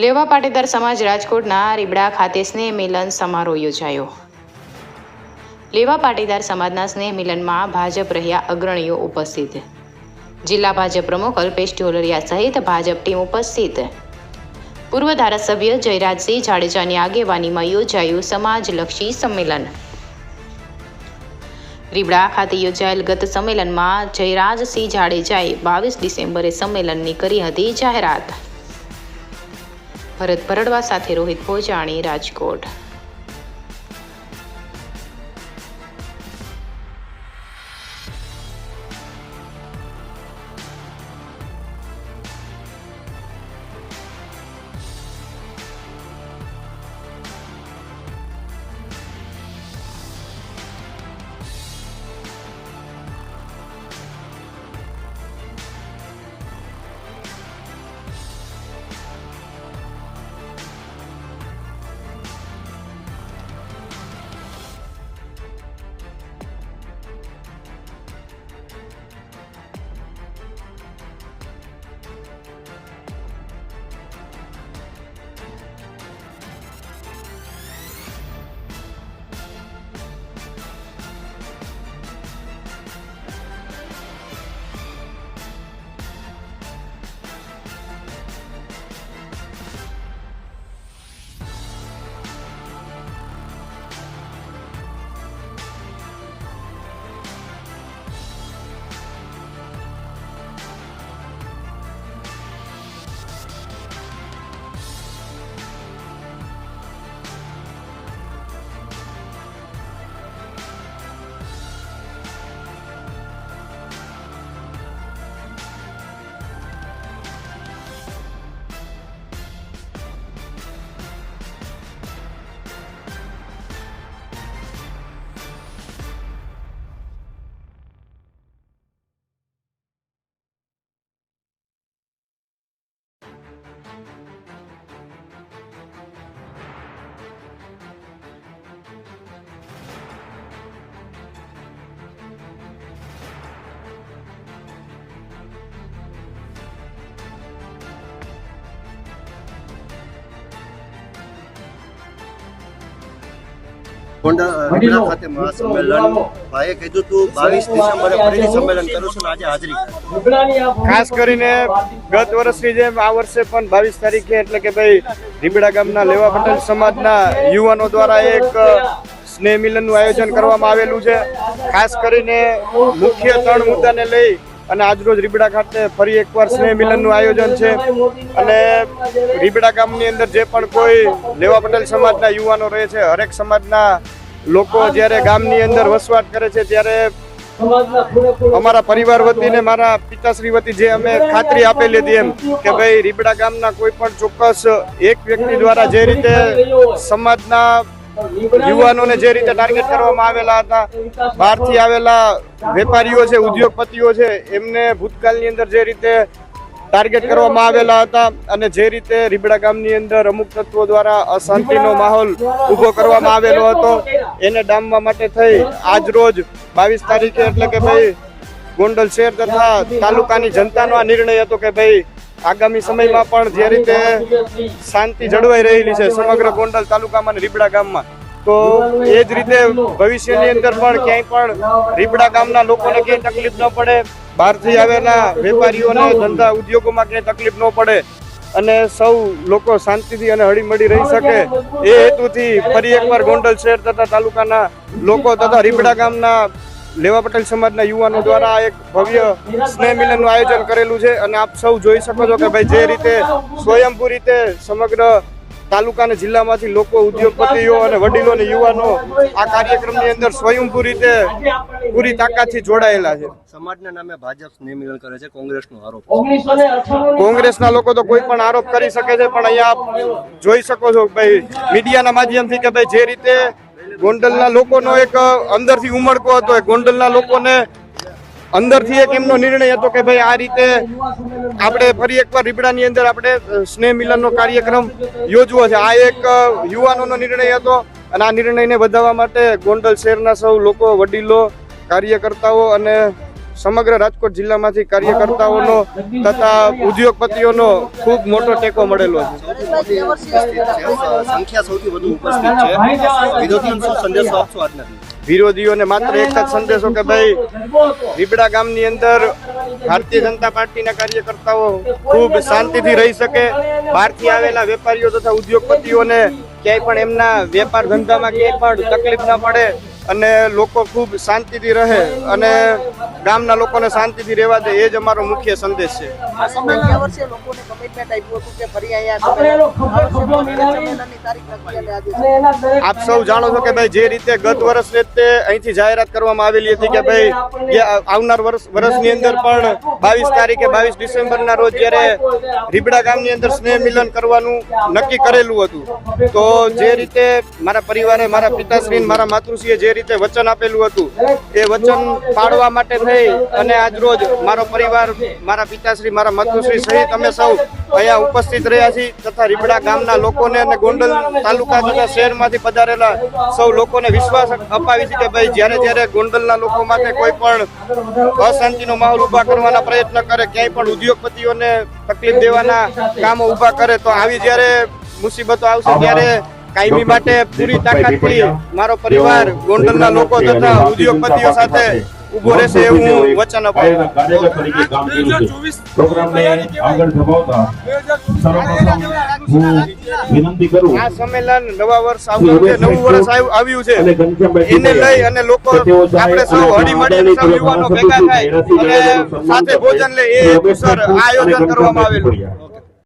લેવા પાટીદાર સમાજ રાજકોટના રીબડા ખાતે સ્નેહ મિલન સમારોહ યોજાયો। લેવા પાટીદાર સમાજના સ્નેહ મિલનમાં ભાજપ રહ્યા અગ્રણીઓ ઉપસ્થિત। જિલ્લા ભાજપ પ્રમુખ અલ્પેશ ઢોલરિયા સહિત ભાજપ ટીમ ઉપસ્થિત। પૂર્વ ધારાસભ્ય જયરાજસિંહ જાડેજાની આગેવાનીમાં યોજાયું સમાજલક્ષી સંમેલન। રીબડા ખાતે યોજાયેલ ગત સંમેલનમાં જયરાજસિંહ જાડેજાએ 22 ડિસેમ્બરે સંમેલનની કરી હતી જાહેરાત। ભરત ભરડવા સાથે રોહિત ભોજાણી, રાજકોટ। રીબડા ખાતે મહાસંમેલન ભાઈએ કીધું હતું 22 ડિસેમ્બરે ફરીથી સંમેલન કરું છું, આજે હાજરી। ખાસ કરીને ગત વર્ષની જેમ આ વર્ષે પણ 22 તારીખે એટલે કે ભાઈ રીબડા ગામના લેવા પટેલ સમાજના યુવાનો દ્વારા એક સ્નેહ મિલનનું આયોજન કરવામાં આવેલું છે। ખાસ કરીને મુખ્ય 3 મુદ્દાને લઈ અને આજરોજ રીબડા ખાતે ફરી એકવાર સ્નેહ મિલનનું આયોજન છે અને રીબડા ગામની અંદર જે પણ કોઈ લેવા પટેલ સમાજના યુવાનો રહે છે, હરેક સમાજના લોકો જ્યારે ગામની અંદર વસવાટ કરે છે ત્યારે અમારા પરિવાર વતી ને મારા પિતાશ્રી વતી જે અમે ખાતરી આપેલી હતી એમ કે ભાઈ રીબડા ગામના કોઈ પણ ચોક્કસ એક વ્યક્તિ દ્વારા જે રીતે સમાજના યુવાનોને જે રીતે ટાર્ગેટ કરવામાં આવેલા હતા, બહારથી આવેલા વેપારીઓ છે, ઉદ્યોગપતિઓ છે, એમને ભૂતકાળની અંદર જે રીતે ટાર્ગેટ કરવામાં આવેલા હતા અને જે રીતે રીબડા ગામની અંદર અમુક તત્વો દ્વારા અશાંતિનો માહોલ ઊભો કરવામાં આવેલો હતો, એને ડામવા માટે થઈ આજ રોજ 22 તારીખે એટલે કે ભાઈ ગોંડલ શહેર તથા તાલુકાની જનતાનો આ નિર્ણય હતો કે ભાઈ આગામી સમયમાં પણ જે રીતે શાંતિ જળવાઈ રહેલી છે સમગ્ર ગોંડલ તાલુકામાં અને રીબડા ગામમાં, તો એ જ રીતે ભવિષ્યની અંદર પણ ક્યાંય પણ રીબડા ગામના લોકોને ક્યાંય તકલીફ ન પડે, બહારથી આવેલા વેપારીઓને ધંધા ઉદ્યોગોમાં ક્યાંય તકલીફ ન પડે અને સૌ લોકો શાંતિથી અને હળીમળી રહી શકે એ હેતુથી ફરી એકવાર ગોંડલ શહેર તથા તાલુકાના લોકો તથા રીબડા ગામના લેવા પટેલ સમાજના યુવાનો દ્વારા એક ભવ્ય સ્નેહ મિલનનું આયોજન કરેલું છે અને આપ સૌ જોઈ શકો છો કે ભાઈ જે રીતે સ્વયંભૂ રીતે સમગ્ર તાલુકા અને જિલ્લામાંથી લોકો, ઉદ્યોગપતિઓ અને વડીલો અને યુવાનો આ કાર્યક્રમની અંદર સ્વયંભૂ રીતે પૂરી તાકાતથી જોડાયેલા છે। સમાજના નામે ભાજપ સ્નેહ મિલન કરે છે, કોંગ્રેસનો આરોપ। કોંગ્રેસના લોકો તો કોઈ પણ આરોપ કરી શકે છે, પણ અહીંયા જોઈ શકો છો ભાઈ મીડિયાના માધ્યમથી કે ભાઈ જે રીતે ગોંડલના લોકોનો એક અંદરથી ઉમળકો હતો, ગોંડલના લોકોને અંદરથી એક એમનો નિર્ણય હતો કે ભાઈ આ રીતે આપણે ફરી એકવાર રીબડાની અંદર આપણે સ્નેહ મિલનનો કાર્યક્રમ યોજવો છે। આ એક યુવાનોનો નિર્ણય હતો અને આ નિર્ણયને વધારવા માટે ગોંડલ શહેરના સૌ લોકો, વડીલો, કાર્યકર્તાઓ અને સમગ્ર રાજકોટ જિલ્લામાંથી કાર્યકર્તાઓનો તથા ઉદ્યોગપતિઓનો ખૂબ મોટો ટેકો મળેલો છે. સૌથી મોટી ઉપસ્થિત છે, સંખ્યા સૌથી વધુ ઉપસ્થિત છે. વિરોધીઓને શું સંદેશો આપશો આજના દિવસે? વિરોધીઓને માત્ર એક જ સંદેશો કે ભાઈ રીબડા ગામની અંદર ભારતીય જનતા પાર્ટીના કાર્યકર્તાઓ ખૂબ શાંતિથી રહી શકે, બહારથી આવેલા વેપારીઓ તથા ઉદ્યોગપતિઓને ક્યાંય પણ એમના વેપાર ધંધામાં ક્યાંય પણ તકલીફ ન પડે અને લોકો ખૂબ શાંતિથી રહે અને ગામના લોકોને શાંતિથી રહેવા દે, એ જ અમારો મુખ્ય સંદેશ છે. આ સમય ગયા વર્ષે લોકોને કમિટમેન્ટ આપ્યું હતું કે ફરી અહીંયા સંમેલનની તારીખ નક્કી અને આજે આપ સૌ જાણો છો કે ભાઈ જે રીતે ગત વર્ષ રીતે અહીંથી જાહેરાત કરવામાં આવેલી હતી કે ભાઈ આવનાર વર્ષની અંદર પણ 22 તારીખે 22 ડિસેમ્બરના રોજ જ્યારે રીબડા ગામની અંદર સ્નેહ મિલન કરવાનું નક્કી કરેલું હતું, તો જે રીતે મારા પરિવારે, મારા પિતાશ્રી, મારા માતૃશ્રીએ જે રીતે વચન આપેલું હતું એ વચન પાળવા માટે થઈ અને આજ રોજ મારો પરિવાર, મારા પિતાશ્રી, મારા માતૃશ્રી સહિત અમે સૌ અહીંયા ઉપસ્થિત રહ્યા છીએ તથા રીબડા ગામના લોકોને અને ગોંડલ તાલુકા તથા શહેરમાંથી પધારેલા સૌ લોકોને વિશ્વાસ અપાવી છે કે ભાઈ જ્યારે ગોંડલના લોકો માટે કોઈ પણ અશાંતિનો માહોલ ઉભા કરવાના પ્રયત્ન કરે, ક્યાંય પણ ઉદ્યોગપતિઓને તકલીફ દેવાના કામો ઉભા કરે, તો આવી જ્યારે મુસીબતો આવશે ત્યારે કાયમી માટે પૂરી તાકાતથી મારો પરિવાર ગોંડલના લોકો તથા ઉદ્યોગપતિઓ સાથે ઉભો રહેશે એવું હું વચન અપાવું. આ સંમેલન નવા વર્ષ આવ્યું છે, નવું વર્ષ આવ્યું છે, એને લઈ અને લોકો આપણે સૌ હળીમળીને સૌ યુવાનો ભેગા થાય અને સાથે ભોજન લે, એ હેતુસર આ આયોજન કરવામાં આવેલું.